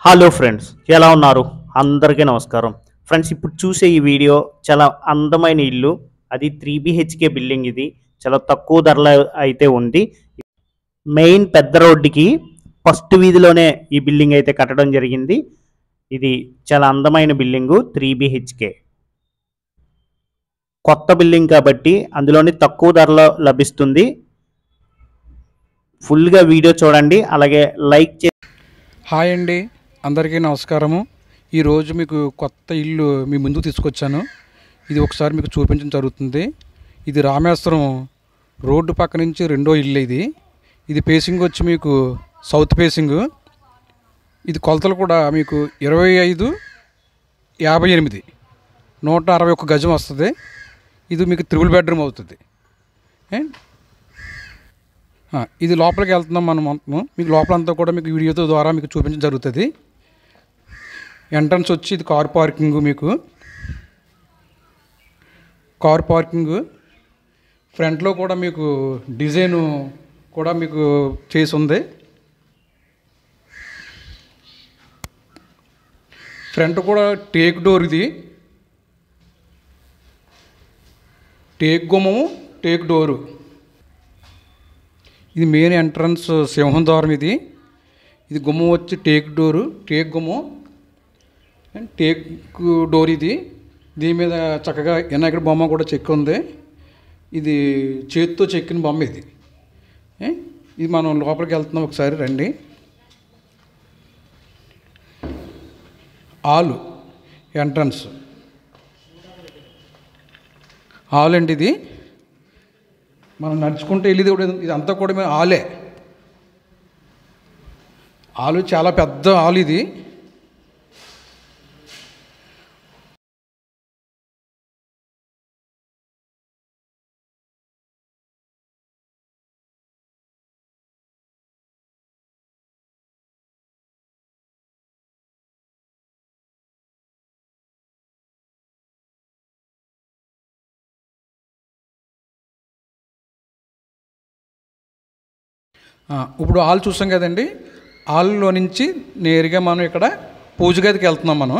Hello friends, ఎలా ఉన్నారు? అందరికీ నమస్కారం. ఫ్రెండ్స్, ఇప్పుడు చూసే ఈ వీడియో చాలా అందమైన ఇల్లు. అది 3 BHK బిల్డింగ్. ఇది చాలా తక్కువ ధరలో అయితే ఉంది. మెయిన్ పెద్ద రోడ్డుకి ఫస్ట్ వీధిలోనే ఈ బిల్డింగ్ అయితే కట్టడం జరిగింది. ఇది చాలా అందమైన బిల్డింగు. 3 BHK కొత్త బిల్డింగ్ కాబట్టి అందులోని తక్కువ ధరలో లభిస్తుంది. ఫుల్గా వీడియో చూడండి, అలాగే లైక్ చేసి. హాయ్ అండి, అందరికీ నమస్కారము. ఈరోజు మీకు కొత్త ఇల్లు మీ ముందుకు తీసుకొచ్చాను. ఇది ఒకసారి మీకు చూపించడం జరుగుతుంది. ఇది రామేశ్వరం రోడ్డు పక్క నుంచి రెండో ఇల్లు. ఇది ఫేసింగ్ వచ్చి మీకు సౌత్ ఫేసింగ్. ఇది కొలతలు కూడా మీకు 25/58 161 గజం వస్తుంది. ఇది మీకు 3 బెడ్రూమ్ అవుతుంది. ఇది లోపలికి వెళ్తున్నాం మనం. మీకు లోపలంతా కూడా మీకు వీడియోతో ద్వారా మీకు చూపించడం జరుగుతుంది. ఎంట్రన్స్ వచ్చి ఇది కార్ పార్కింగ్. మీకు కార్ పార్కింగ్ ఫ్రంట్లో కూడా మీకు డిజైను కూడా మీకు చేసి ఉంది. ఫ్రంట్ కూడా టేక్ డోర్. ఇది టేక్ గుమ్మము, టేక్ డోరు. ఇది మెయిన్ ఎంట్రన్స్ సింహం ద్వారం. ఇది గుమ్మం వచ్చి టేక్ డోరు, టేక్ గుమ్మం అండ్ టేక్ డోర్. దీని మీద చక్కగా వినాయకుడి బొమ్మ కూడా చెక్కి ఉంది. ఇది చేతితో చెక్కిన బొమ్మ. ఇది మనం లోపలికి వెళ్తున్నాం. ఒకసారి రండి. హాలు ఎంట్రన్స్ హాల్ అండి. ఇది మనం నడుచుకుంటూ వెళ్ళేది కూడా ఇదంతా కూడా మేము హాలే. హాలు చాలా పెద్ద హాల్. ఇది ఇప్పుడు హాల్ చూసాం కదండి. హాల్లో నుంచి నేరుగా మనం ఇక్కడ పూజ గదికి వెళ్తున్నాం. మనం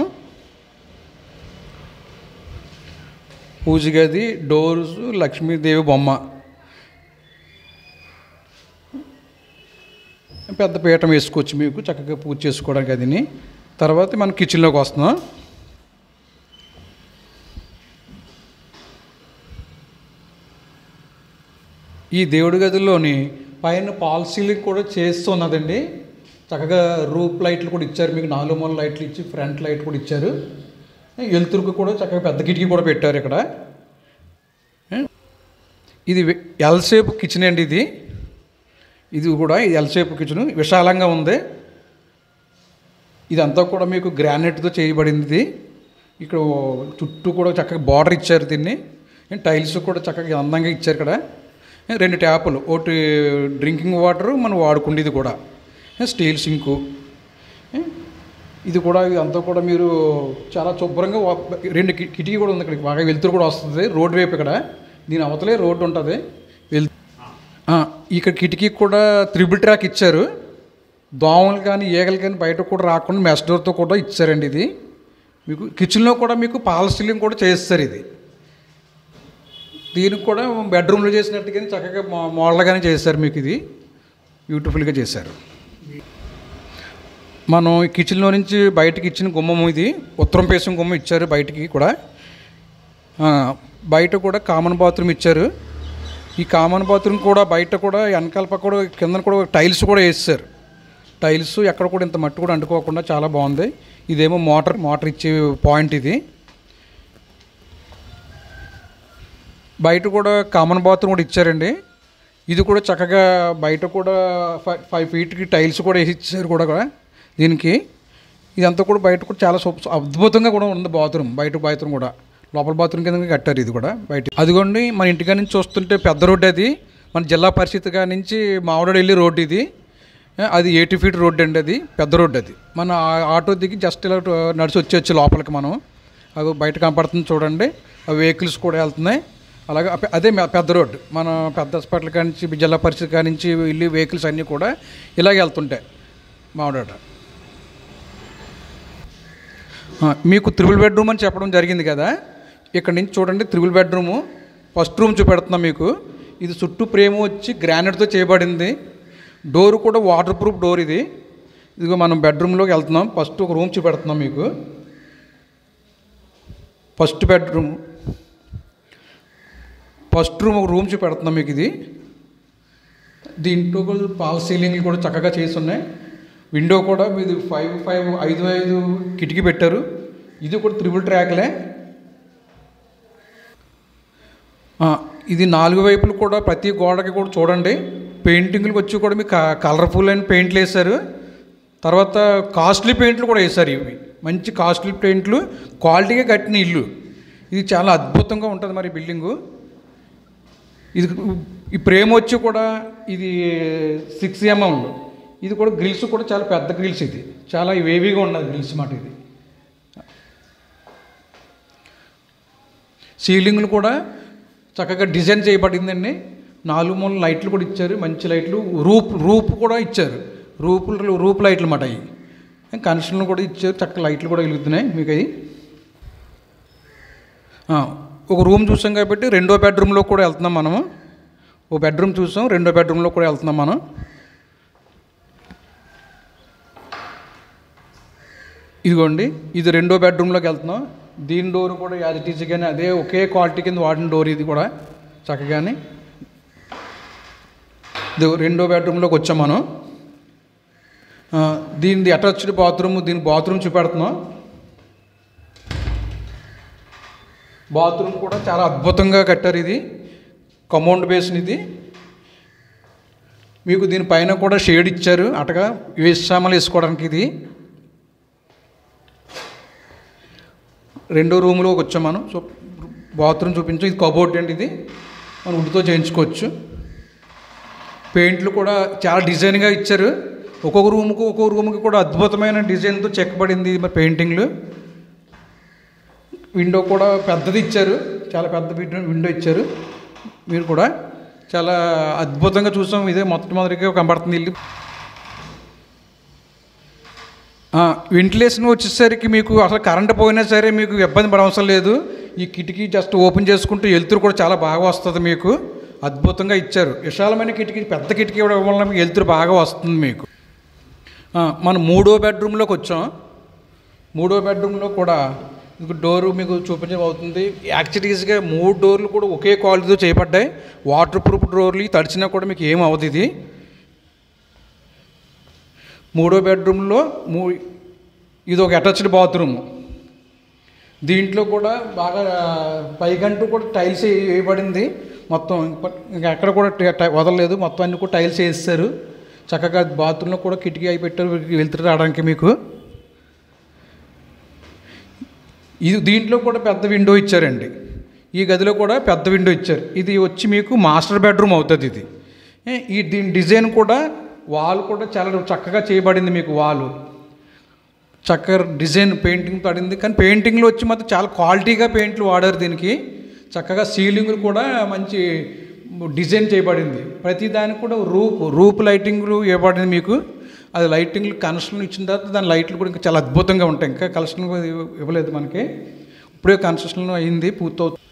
పూజ గది డోర్స్, లక్ష్మీదేవి బొమ్మ, పెద్ద పీఠం వేసుకోవచ్చు మీకు చక్కగా పూజ చేసుకోవడానికి. అదిని తర్వాత మనం కిచెన్లోకి వస్తున్నాం. ఈ దేవుడి గదిలోని పైన పాల్ సీలింగ్ కూడా చేస్తున్నదండి. చక్కగా రూప్ లైట్లు కూడా ఇచ్చారు మీకు. 4 మూల లైట్లు ఇచ్చి ఫ్రంట్ లైట్ కూడా ఇచ్చారు. వెలుతురుకు కూడా చక్కగా పెద్ద కిటికీ కూడా పెట్టారు ఇక్కడ. ఇది ఎల్ షేప్ కిచెన్ అండి. ఇది కూడా ఎల్ షేప్ కిచెన్ విశాలంగా ఉంది. ఇదంతా కూడా మీకు గ్రానైట్తో చేయబడింది. ఇక్కడ చుట్టూ కూడా చక్కగా బార్డర్ ఇచ్చారు. దీన్ని టైల్స్ కూడా చక్కగా అందంగా ఇచ్చారు. ఇక్కడ 2 ట్యాపులు, ఒకటి డ్రింకింగ్ వాటరు మనం వాడుకుండేది కూడా, స్టీల్ సింకు. ఇది కూడా ఇదంతా కూడా మీరు చాలా శుభ్రంగా 2 కిటికీ కూడా ఉంది. ఇక్కడ బాగా వెలుతురు కూడా వస్తుంది రోడ్డు వైపు. ఇక్కడ దీని అవతలే రోడ్డు ఉంటుంది. ఇక్కడ కిటికీకి కూడా 3 ట్రాక్ ఇచ్చారు. దోమలు కానీ ఈగలు కానీ బయట కూడా రాకుండా మెష్ డోర్తో కూడా ఇచ్చారండి. ఇది మీకు కిచెన్లో కూడా మీకు పాల్ సీలింగ్ కూడా చేస్తారు. దీనికి కూడా బెడ్రూమ్లో చేసినట్టుగానే చక్కగా మోడల్గానే చేశారు మీకు. ఇది బ్యూటిఫుల్గా చేశారు. మనం కిచెన్లో నుంచి బయటకి ఇచ్చిన గుమ్మం. ఇది ఉత్తరం ఫేసింగ్ గుమ్మం ఇచ్చారు. బయటికి కూడా బయట కూడా కామన్ బాత్రూమ్ ఇచ్చారు. ఈ కామన్ బాత్రూమ్ కూడా బయట కూడా వెనకాల పక్క కూడా కింద కూడా టైల్స్ కూడా వేస్తారు. టైల్స్ ఎక్కడ కూడా ఇంత మట్టి కూడా అంటుకోకుండా చాలా బాగుంది. ఇదేమో మోటార్ ఇచ్చే పాయింట్. ఇది బయట కూడా కామన్ బాత్రూమ్ కూడా ఇచ్చారండి. ఇది కూడా చక్కగా బయట కూడా 5 ఫీట్కి టైల్స్ కూడా వేసి ఇచ్చారు కూడా దీనికి. ఇదంతా కూడా బయట కూడా చాలా అద్భుతంగా కూడా ఉంది బాత్రూమ్. బయట బాత్రూమ్ కూడా లోపల బాత్రూమ్ కింద కట్టారు. ఇది కూడా బయట. అదిగోండి మన ఇంటికా నుంచి చూస్తుంటే పెద్ద రోడ్డు. అది మన జిల్లా పరిషత్ కా నుంచి మామిడి వెళ్ళి రోడ్డు. అది 80 ఫీట్ రోడ్డు అండి. అది పెద్ద రోడ్డు. అది మన ఆటో దిగి జస్ట్ ఇలా నడిచి వచ్చి లోపలికి మనం అది బయట కనపడుతుంది చూడండి. ఆ వెహికల్స్ కూడా వెళ్తున్నాయి. అలాగే అదే పెద్ద రోడ్డు. మన పెద్ద హాస్పిటల్ కానించి జిల్లా పరిషత్ కానించి వెళ్ళి వెహికల్స్ అన్నీ కూడా ఇలాగే వెళ్తుంటాయి మామిడాట. మీకు 3 బెడ్రూమ్ అని చెప్పడం జరిగింది కదా, ఇక్కడ నుంచి చూడండి 3 బెడ్రూము. ఫస్ట్ రూమ్ చూపెడుతున్నాం మీకు. ఇది చుట్టూ ఫ్రేమ్ వచ్చి గ్రానైట్తో చేయబడింది. డోర్ కూడా వాటర్ ప్రూఫ్ డోర్ ఇది. ఇదిగో మనం బెడ్రూమ్లోకి వెళ్తున్నాం. ఫస్ట్ ఒక రూమ్ చూపెడుతున్నాం మీకు. ఫస్ట్ రూమ్ ఒక రూమ్ చూపెడుతున్నాం మీకు. ఇది దీంట్లో కూడా పాల్ సీలింగ్లు కూడా చక్కగా చేసి ఉన్నాయి. విండో కూడా మీది 5 కిటికీ పెట్టారు. ఇది కూడా 3 ట్రాక్లే. ఇది 4 వైపులు కూడా ప్రతి గోడకి కూడా చూడండి పెయింటింగ్లకు వచ్చి కూడా మీకు కలర్ఫుల్ అయిన పెయింట్లు వేశారు. తర్వాత కాస్ట్లీ పెయింట్లు కూడా వేశారు. ఇవి మంచి కాస్ట్లీ పెయింట్లు, క్వాలిటీగా కట్టిన ఇల్లు. ఇది చాలా అద్భుతంగా ఉంటుంది మరి బిల్డింగు. ఇది ఈ ఫ్రేమ్ వచ్చి కూడా ఇది 6 mm. ఇది కూడా గ్రిల్స్ కూడా చాలా పెద్ద గ్రిల్స్. ఇది చాలా వేవీగా ఉన్నది గ్రిల్స్ మాట. ఇది సీలింగ్లు కూడా చక్కగా డిజైన్ చేయబడిందండి. 4 మూల లైట్లు కూడా ఇచ్చారు, మంచి లైట్లు. రూప్ కూడా ఇచ్చారు. రూప్ లైట్లు అన్నమాట. అవి కనెక్షన్లు కూడా ఇచ్చారు, చక్కగా లైట్లు కూడా వెలుగుతున్నాయి మీకు. అవి ఒక రూమ్ చూసాం కాబట్టి 2వ బెడ్రూమ్లో కూడా వెళ్తున్నాం మనము. ఓ బెడ్రూమ్ చూసాం, 2వ బెడ్రూమ్లో కూడా వెళ్తున్నాం మనం. ఇదిగోండి, ఇది 2వ బెడ్రూమ్లోకి వెళ్తున్నాం. దీని డోర్ కూడా యాజ్ ఇట్ ఈజ్ కానీ అదే ఒకే క్వాలిటీ కింద వాడిన డోర్. ఇది కూడా చక్కగానే. ఇది 2వ బెడ్రూమ్లోకి వచ్చాం మనం. దీనిది అటాచ్డ్ బాత్రూమ్. దీని బాత్రూమ్ చూపెడుతున్నాం. బాత్రూమ్ కూడా చాలా అద్భుతంగా కట్టారు. ఇది కమౌండ్ బేస్ని. ఇది మీకు దీనిపైన కూడా షేడ్ ఇచ్చారు అటగా సామాన్లు వేసుకోవడానికి. ఇది 2వ రూమ్లోకి వచ్చాం మనం. సో బాత్రూమ్ చూపించాం. ఇది కబోర్డ్ అండి. ఇది మనం వుడ్తో చేయించుకోవచ్చు. పెయింట్లు కూడా చాలా డిజైన్గా ఇచ్చారు. ఒక్కొక్క రూమ్కి కూడా అద్భుతమైన డిజైన్తో చెక్కబడింది మరి పెయింటింగ్లు. విండో కూడా పెద్దది ఇచ్చారు, చాలా పెద్ద విండో ఇచ్చారు. మీరు కూడా చాలా అద్భుతంగా చూసాం. ఇదే మొట్టమొదటిగా కనబడుతుంది ఇల్లు. వెంటిలేషన్ వచ్చేసరికి మీకు అసలు కరెంటు పోయినా సరే మీకు ఇబ్బంది పడవసరం లేదు. ఈ కిటికీ జస్ట్ ఓపెన్ చేసుకుంటే వెలుతురు కూడా చాలా బాగా వస్తుంది మీకు. అద్భుతంగా ఇచ్చారు. విశాలమైన కిటికీ, పెద్ద కిటికీ ఇవ్వడం వల్ల మీకు వెలుతురు బాగా వస్తుంది మీకు. మనం 3వ బెడ్రూమ్లోకి వచ్చాం. 3వ బెడ్రూమ్లో కూడా డోరు మీకు చూపించబోతుంది. యాక్చువల్గా 3 డోర్లు కూడా ఒకే క్వాలిటీతో చేయబడ్డాయి. వాటర్ ప్రూఫ్ డోర్లు తడిచినా కూడా మీకు ఏం అవ్వదు. ఇది 3వ బెడ్రూమ్లో ఇది ఒక అటాచ్డ్ బాత్రూమ్. దీంట్లో కూడా బాగా పైకంటూ కూడా టైల్స్ వేయబడింది మొత్తం. ఇంకా ఎక్కడ కూడా వదలలేదు, మొత్తం అన్ని కూడా టైల్స్ వేస్తారు. చక్కగా బాత్రూంలో కూడా కిటికీ అయి పెట్టారు వెళ్తురు రావడానికి మీకు. ఇది దీంట్లో కూడా పెద్ద విండో ఇచ్చారండి. ఈ గదిలో కూడా పెద్ద విండో ఇచ్చారు. ఇది వచ్చి మీకు మాస్టర్ బెడ్రూమ్ అవుతుంది. ఇది దీని డిజైన్ కూడా వాల్ కూడా చాలా చక్కగా చేయబడింది మీకు. వాల్ చక్కగా డిజైన్ పెయింటింగ్ పడింది. కానీ పెయింటింగ్లో వచ్చి మాత్రం చాలా క్వాలిటీగా పెయింట్లు వాడారు దీనికి. చక్కగా సీలింగ్లు కూడా మంచి డిజైన్ చేయబడింది. ప్రతి దానికి కూడా రూప్ లైటింగ్లు ఇవ్వబడింది మీకు. అది లైటింగ్లు కనెక్షన్ ఇచ్చిన తర్వాత దాని లైట్లు కూడా ఇంకా చాలా అద్భుతంగా ఉంటాయి. ఇంకా కనెక్షన్ ఇవ్వలేదు మనకి, ఇప్పుడే కన్స్ట్రక్షన్ అయింది, పూర్తవుతుంది.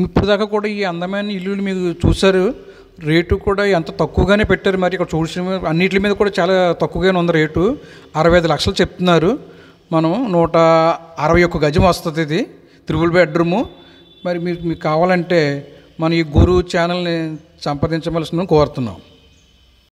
ఇప్పుడు దాకా కూడా ఈ అందమైన ఇల్లులు మీరు చూసారు. రేటు కూడా ఎంత తక్కువగానే పెట్టారు. మరి ఇక్కడ చూసిన అన్నిటి మీద కూడా చాలా తక్కువగానే ఉంది రేటు. 65 లక్షలు చెప్తున్నారు. మనం 161 గజం వస్తుంది. ఇది 3 బెడ్రూము. మరి మీకు కావాలంటే మన ఈ గురు ఛానల్ని సంప్రదించవలసిందని కోరుతున్నాం.